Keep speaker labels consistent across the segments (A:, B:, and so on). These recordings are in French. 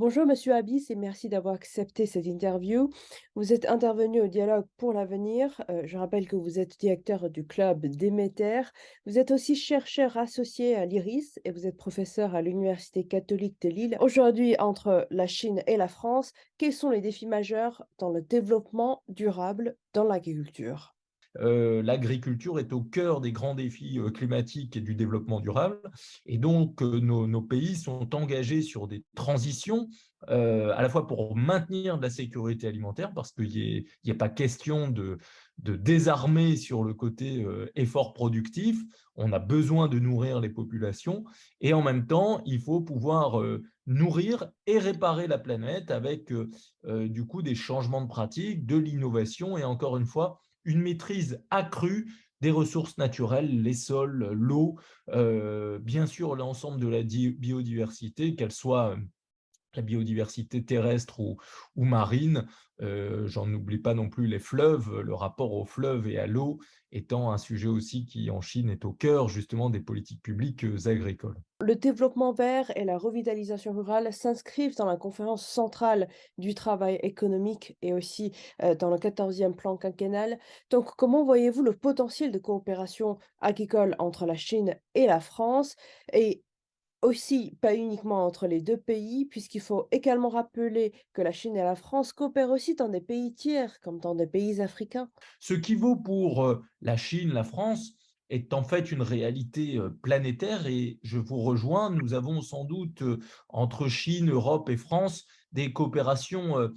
A: Bonjour Monsieur Habis et merci d'avoir accepté cette interview. Vous êtes intervenu au Dialogue pour l'avenir. Je rappelle que vous êtes directeur du club Déméter. Vous êtes aussi chercheur associé à l'IRIS et vous êtes professeur à l'Université catholique de Lille. Aujourd'hui, entre la Chine et la France, quels sont les défis majeurs dans le développement durable dans l'agriculture?
B: L'agriculture est au cœur des grands défis climatiques et du développement durable. Et donc, nos pays sont engagés sur des transitions, à la fois pour maintenir de la sécurité alimentaire, parce qu'il n'y a pas question de désarmer sur le côté effort productif. On a besoin de nourrir les populations. Et en même temps, il faut pouvoir nourrir et réparer la planète avec du coup des changements de pratiques, de l'innovation et encore une fois, une maîtrise accrue des ressources naturelles, les sols, l'eau, bien sûr l'ensemble de la biodiversité, qu'elle soit la biodiversité terrestre ou marine. J'en oublie pas non plus les fleuves, le rapport aux fleuves et à l'eau étant un sujet aussi qui, en Chine, est au cœur justement des politiques publiques agricoles.
A: Le développement vert et la revitalisation rurale s'inscrivent dans la conférence centrale du travail économique et aussi dans le 14e plan quinquennal. Donc, comment voyez-vous le potentiel de coopération agricole entre la Chine et la France et aussi, pas uniquement entre les deux pays, puisqu'il faut également rappeler que la Chine et la France coopèrent aussi dans des pays tiers, comme dans des pays africains?
B: Ce qui vaut pour la Chine, la France, est en fait une réalité planétaire et je vous rejoins, nous avons sans doute entre Chine, Europe et France des coopérations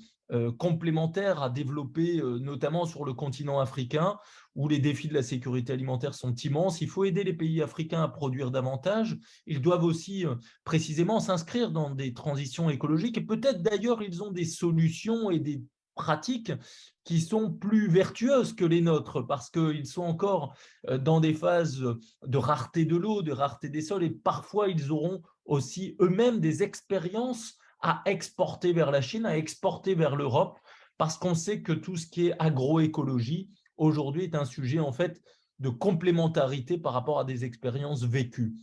B: complémentaires à développer, notamment sur le continent africain, où les défis de la sécurité alimentaire sont immenses. Il faut aider les pays africains à produire davantage. Ils doivent aussi précisément s'inscrire dans des transitions écologiques et peut-être d'ailleurs ils ont des solutions et des pratiques qui sont plus vertueuses que les nôtres parce qu'ils sont encore dans des phases de rareté de l'eau, de rareté des sols et parfois ils auront aussi eux-mêmes des expériences à exporter vers la Chine, à exporter vers l'Europe parce qu'on sait que tout ce qui est agroécologie aujourd'hui est un sujet en fait de complémentarité par rapport à des expériences vécues.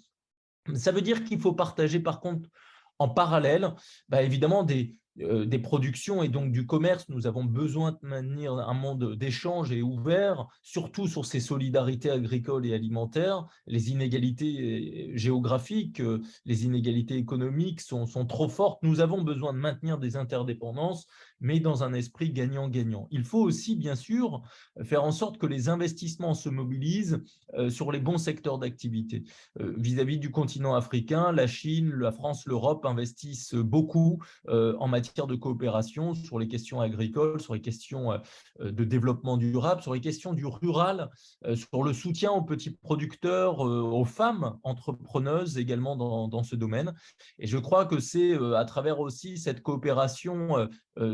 B: Ça veut dire qu'il faut partager par contre en parallèle, évidemment des productions et donc du commerce. Nous avons besoin de maintenir un monde d'échange et ouvert, surtout sur ces solidarités agricoles et alimentaires. Les inégalités géographiques, les inégalités économiques sont trop fortes. Nous avons besoin de maintenir des interdépendances, mais dans un esprit gagnant-gagnant. Il faut aussi, bien sûr, faire en sorte que les investissements se mobilisent sur les bons secteurs d'activité vis-à-vis du continent africain, la Chine, la France, l'Europe investissent beaucoup en matière de coopération sur les questions agricoles, sur les questions de développement durable, sur les questions du rural, sur le soutien aux petits producteurs, aux femmes entrepreneuses également dans ce domaine. Et je crois que c'est à travers aussi cette coopération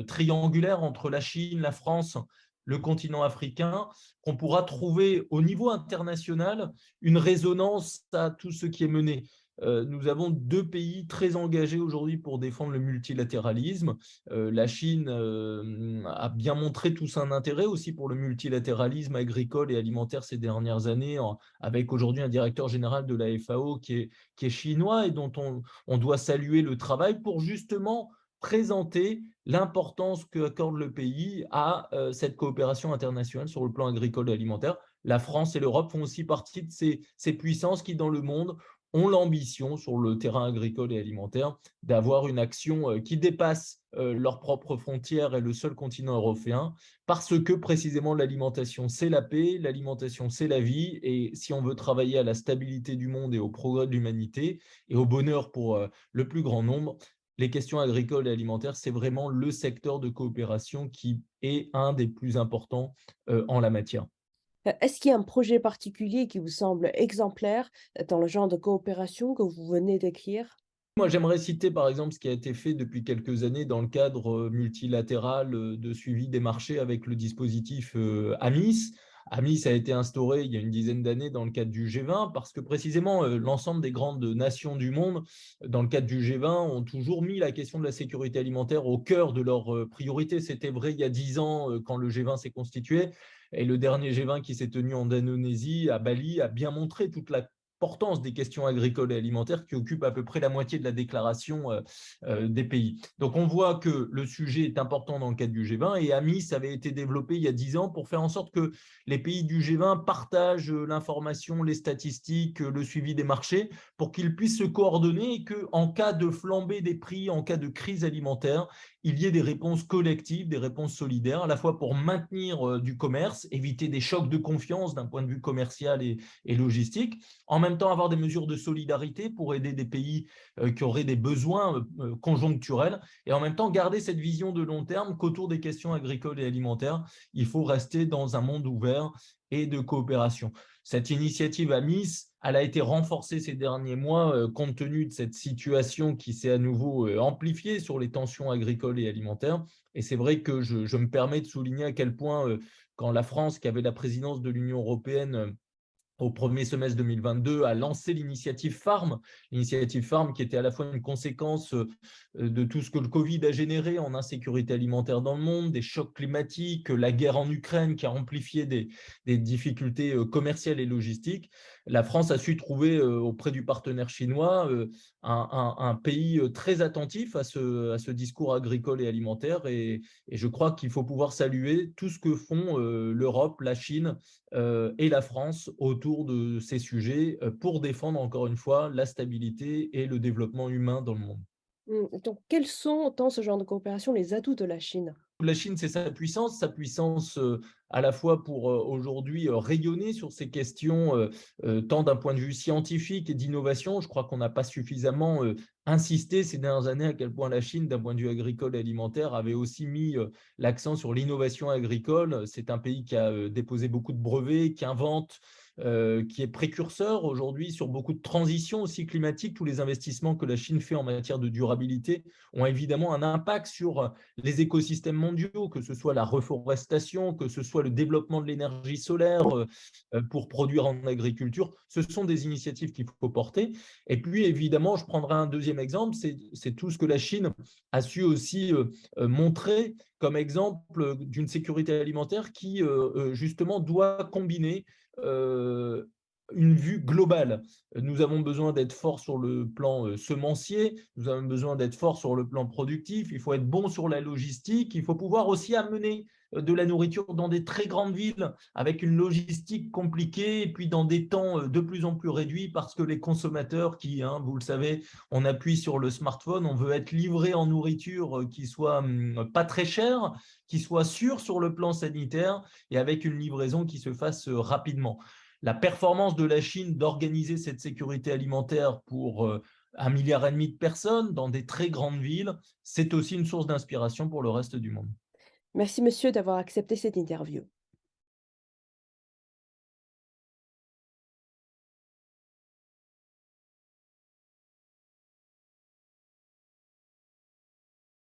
B: triangulaire entre la Chine, la France, le continent africain, qu'on pourra trouver au niveau international une résonance à tout ce qui est mené. Nous avons deux pays très engagés aujourd'hui pour défendre le multilatéralisme. La Chine a bien montré tout son intérêt aussi pour le multilatéralisme agricole et alimentaire ces dernières années, avec aujourd'hui un directeur général de la FAO qui est chinois et dont on doit saluer le travail pour justement présenter l'importance qu'accorde le pays à cette coopération internationale sur le plan agricole et alimentaire. La France et l'Europe font aussi partie de ces puissances qui, dans le monde, ont l'ambition sur le terrain agricole et alimentaire d'avoir une action qui dépasse leurs propres frontières et le seul continent européen, parce que précisément l'alimentation, c'est la paix, l'alimentation, c'est la vie, et si on veut travailler à la stabilité du monde et au progrès de l'humanité et au bonheur pour le plus grand nombre, les questions agricoles et alimentaires, c'est vraiment le secteur de coopération qui est un des plus importants en la matière.
A: Est-ce qu'il y a un projet particulier qui vous semble exemplaire dans le genre de coopération que vous venez d'écrire?
B: Moi, j'aimerais citer par exemple ce qui a été fait depuis quelques années dans le cadre multilatéral de suivi des marchés avec le dispositif AMIS. AMIS a été instauré il y a une dizaine d'années dans le cadre du G20 parce que précisément l'ensemble des grandes nations du monde, dans le cadre du G20, ont toujours mis la question de la sécurité alimentaire au cœur de leurs priorités. C'était vrai il y a 10 ans quand le G20 s'est constitué et le dernier G20 qui s'est tenu en Indonésie, à Bali, a bien montré toute la l'importance des questions agricoles et alimentaires qui occupent à peu près la moitié de la déclaration des pays. Donc on voit que le sujet est important dans le cadre du G20 et AMIS avait été développé il y a 10 ans pour faire en sorte que les pays du G20 partagent l'information, les statistiques, le suivi des marchés pour qu'ils puissent se coordonner et qu'en cas de flambée des prix, en cas de crise alimentaire, il y ait des réponses collectives, des réponses solidaires, à la fois pour maintenir du commerce, éviter des chocs de confiance d'un point de vue commercial et logistique, en même temps avoir des mesures de solidarité pour aider des pays qui auraient des besoins conjoncturels, et en même temps garder cette vision de long terme qu'autour des questions agricoles et alimentaires, il faut rester dans un monde ouvert et de coopération. Cette initiative AMIS, elle a été renforcée ces derniers mois compte tenu de cette situation qui s'est à nouveau amplifiée sur les tensions agricoles et alimentaires. Et c'est vrai que je me permets de souligner à quel point, quand la France, qui avait la présidence de l'Union européenne, au premier semestre 2022, a lancé l'initiative Farm qui était à la fois une conséquence de tout ce que le Covid a généré en insécurité alimentaire dans le monde, des chocs climatiques, la guerre en Ukraine qui a amplifié des difficultés commerciales et logistiques. La France a su trouver auprès du partenaire chinois un pays très attentif à ce discours agricole et alimentaire. Et je crois qu'il faut pouvoir saluer tout ce que font l'Europe, la Chine et la France autour de ces sujets pour défendre encore une fois la stabilité et le développement humain dans le monde.
A: Donc quels sont, dans ce genre de coopération, les atouts de la Chine?
B: La Chine, c'est sa puissance à la fois pour aujourd'hui rayonner sur ces questions, tant d'un point de vue scientifique et d'innovation. Je crois qu'on n'a pas suffisamment insisté ces dernières années à quel point la Chine, d'un point de vue agricole et alimentaire, avait aussi mis l'accent sur l'innovation agricole. C'est un pays qui a déposé beaucoup de brevets, qui invente, qui est précurseur aujourd'hui sur beaucoup de transitions aussi climatiques. Tous les investissements que la Chine fait en matière de durabilité ont évidemment un impact sur les écosystèmes mondiaux, que ce soit la reforestation, que ce soit le développement de l'énergie solaire pour produire en agriculture. Ce sont des initiatives qu'il faut porter. Et puis, évidemment, je prendrai un deuxième exemple, c'est tout ce que la Chine a su aussi montrer comme exemple d'une sécurité alimentaire qui, justement, doit combiner euh, une vue globale. Nous avons besoin d'être forts sur le plan semencier, nous avons besoin d'être forts sur le plan productif, il faut être bon sur la logistique, il faut pouvoir aussi amener de la nourriture dans des très grandes villes avec une logistique compliquée et puis dans des temps de plus en plus réduits parce que les consommateurs qui, hein, vous le savez, on appuie sur le smartphone, on veut être livré en nourriture qui soit pas très chère, qui soit sûre sur le plan sanitaire et avec une livraison qui se fasse rapidement. La performance de la Chine d'organiser cette sécurité alimentaire pour 1,5 milliard de personnes dans des très grandes villes, c'est aussi une source d'inspiration pour le reste du monde.
A: Merci monsieur d'avoir accepté cette interview.